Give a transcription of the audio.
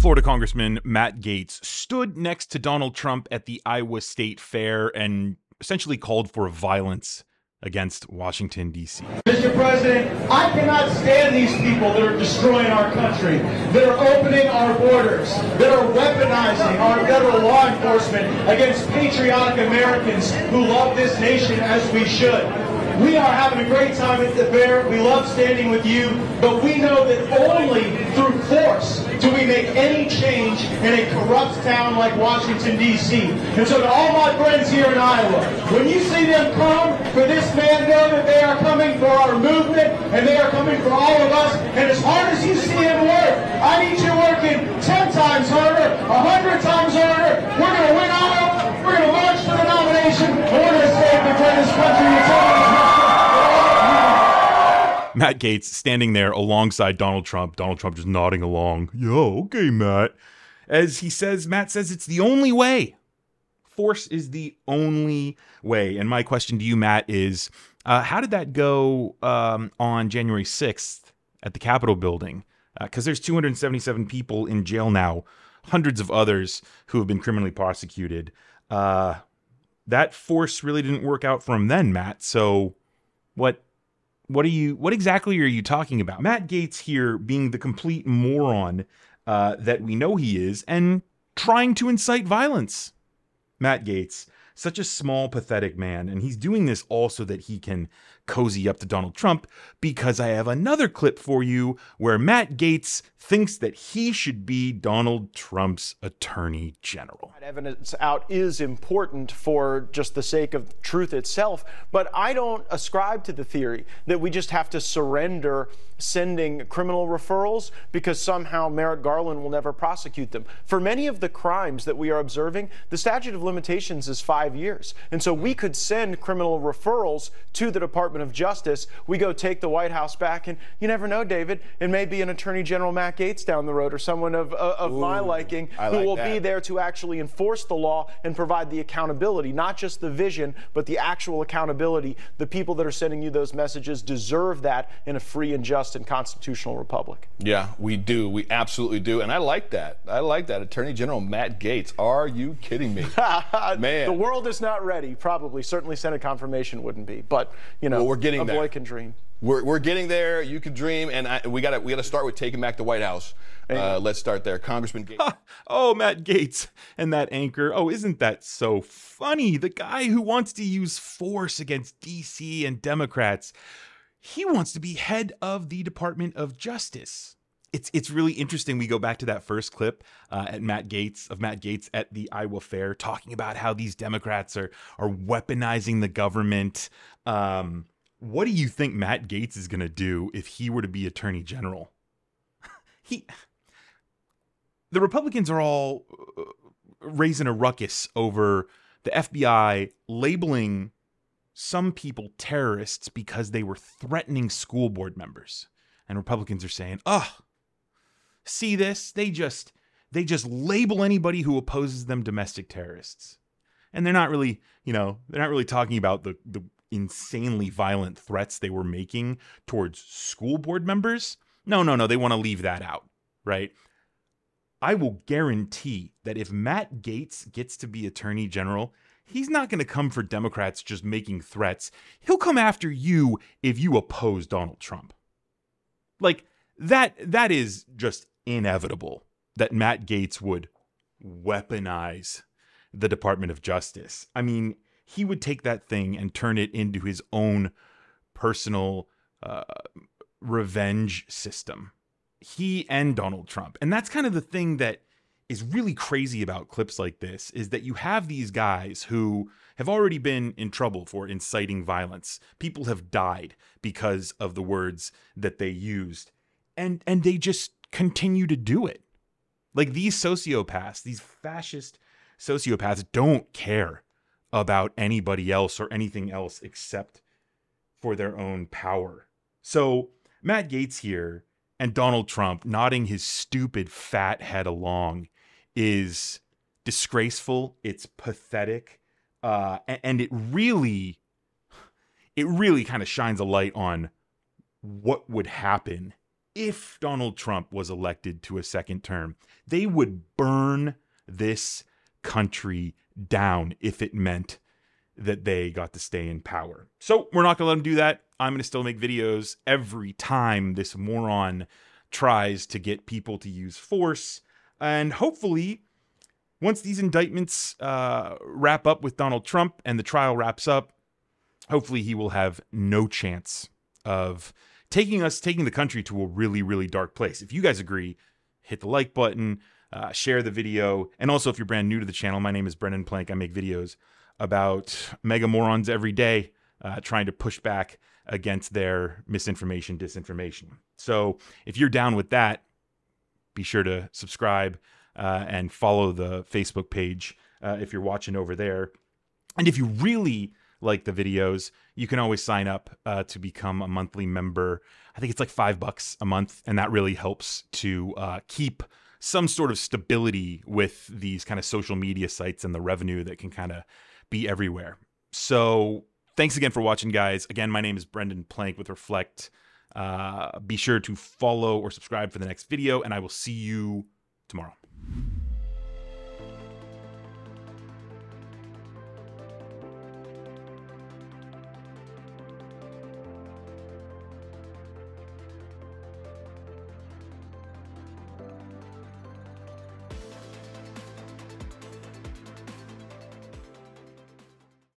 Florida Congressman Matt Gaetz stood next to Donald Trump at the Iowa State Fair and essentially called for violence against Washington, D.C. Mr. President, I cannot stand these people that are destroying our country, that are opening our borders, that are weaponizing our federal law enforcement against patriotic Americans who love this nation as we should. We are having a great time at the fair. We love standing with you, but we know that only through force do we make any change in a corrupt town like Washington, D.C. And so to all my friends here in Iowa, when you see them come for this man, know that they are coming for our movement and they are coming for all of us. And as hard as you see him work, I need you working 10 times harder, 100 times harder. We're going to win Iowa. We're going to march for the nomination. And we're going to save the greatest country in town. Matt Gaetz standing there alongside Donald Trump. Donald Trump just nodding along. Yo, okay, Matt. As he says, Matt says it's the only way. Force is the only way. And my question to you, Matt, is how did that go on January 6th at the Capitol building? Because there's 277 people in jail now, hundreds of others who have been criminally prosecuted. That force really didn't work out for him then, Matt. So what exactly are you talking about? Matt Gaetz here being the complete moron that we know he is and trying to incite violence. Matt Gaetz, such a small, pathetic man, and he's doing this all so that he can cozy up to Donald Trump, because I have another clip for you where Matt Gaetz thinks that he should be Donald Trump's attorney general. Evidence out is important for just the sake of truth itself, but I don't ascribe to the theory that we just have to surrender sending criminal referrals because somehow Merrick Garland will never prosecute them. For many of the crimes that we are observing, the statute of limitations is 5 years. And so we could send criminal referrals to the Department of Justice. We go take the White House back, and you never know, David, it may be an Attorney General Matt Gaetz down the road or someone of my liking who will be there to actually enforce the law and provide the accountability, not just the vision, but the actual accountability. The people that are sending you those messages deserve that in a free and just and constitutional republic. Yeah, we do. We absolutely do. And I like that. I like that. Attorney General Matt Gaetz. Are you kidding me? Man. The world is not ready, probably. Certainly Senate confirmation wouldn't be. But, you know, well, we're getting a there. boy can dream. We're getting there. You can dream. And we gotta start with taking back the White House. Let's start there. Congressman Gaetz. Oh, Matt Gaetz and that anchor. Oh, isn't that so funny? The guy who wants to use force against D.C. and Democrats. He wants to be head of the Department of Justice. It's really interesting. We go back to that first clip of Matt Gaetz at the Iowa Fair talking about how these Democrats are weaponizing the government. What do you think Matt Gaetz is going to do if he were to be Attorney General? The Republicans are all raising a ruckus over the FBI labeling some people terrorists because they were threatening school board members. And Republicans are saying, oh, see this? They just label anybody who opposes them domestic terrorists. And they're not really talking about the insanely violent threats they were making towards school board members. No, they want to leave that out, right? I will guarantee that if Matt Gaetz gets to be Attorney General, he's not going to come for Democrats just making threats. He'll come after you if you oppose Donald Trump. Like, that is just inevitable that Matt Gaetz would weaponize the Department of Justice. I mean, he would take that thing and turn it into his own personal revenge system. He and Donald Trump. And that's kind of the thing that is really crazy about clips like this, is that you have these guys who have already been in trouble for inciting violence. People have died because of the words that they used. And they just continue to do it. Like, these sociopaths, these fascist sociopaths don't care about anybody else or anything else except for their own power. So Matt Gaetz here and Donald Trump nodding his stupid fat head along is disgraceful. It's pathetic. And it really kind of shines a light on what would happen if Donald Trump was elected to a second term, they would burn this country down if it meant that they got to stay in power. So we're not going to let them do that. I'm going to still make videos every time this moron tries to get people to use force. And hopefully, once these indictments wrap up with Donald Trump and the trial wraps up, hopefully he will have no chance of taking the country to a really, really dark place. If you guys agree, hit the like button, share the video. And also, if you're brand new to the channel, my name is Brendan Plank. I make videos about mega morons every day, trying to push back against their misinformation, disinformation. So if you're down with that, be sure to subscribe and follow the Facebook page if you're watching over there. And if you really like the videos, you can always sign up to become a monthly member. I think it's like $5 a month, and that really helps to keep some sort of stability with these kind of social media sites and the revenue that can kind of be everywhere. So thanks again for watching, guys. Again, my name is Brendan Plank with Reflect. Be sure to follow or subscribe for the next video, and I will see you tomorrow.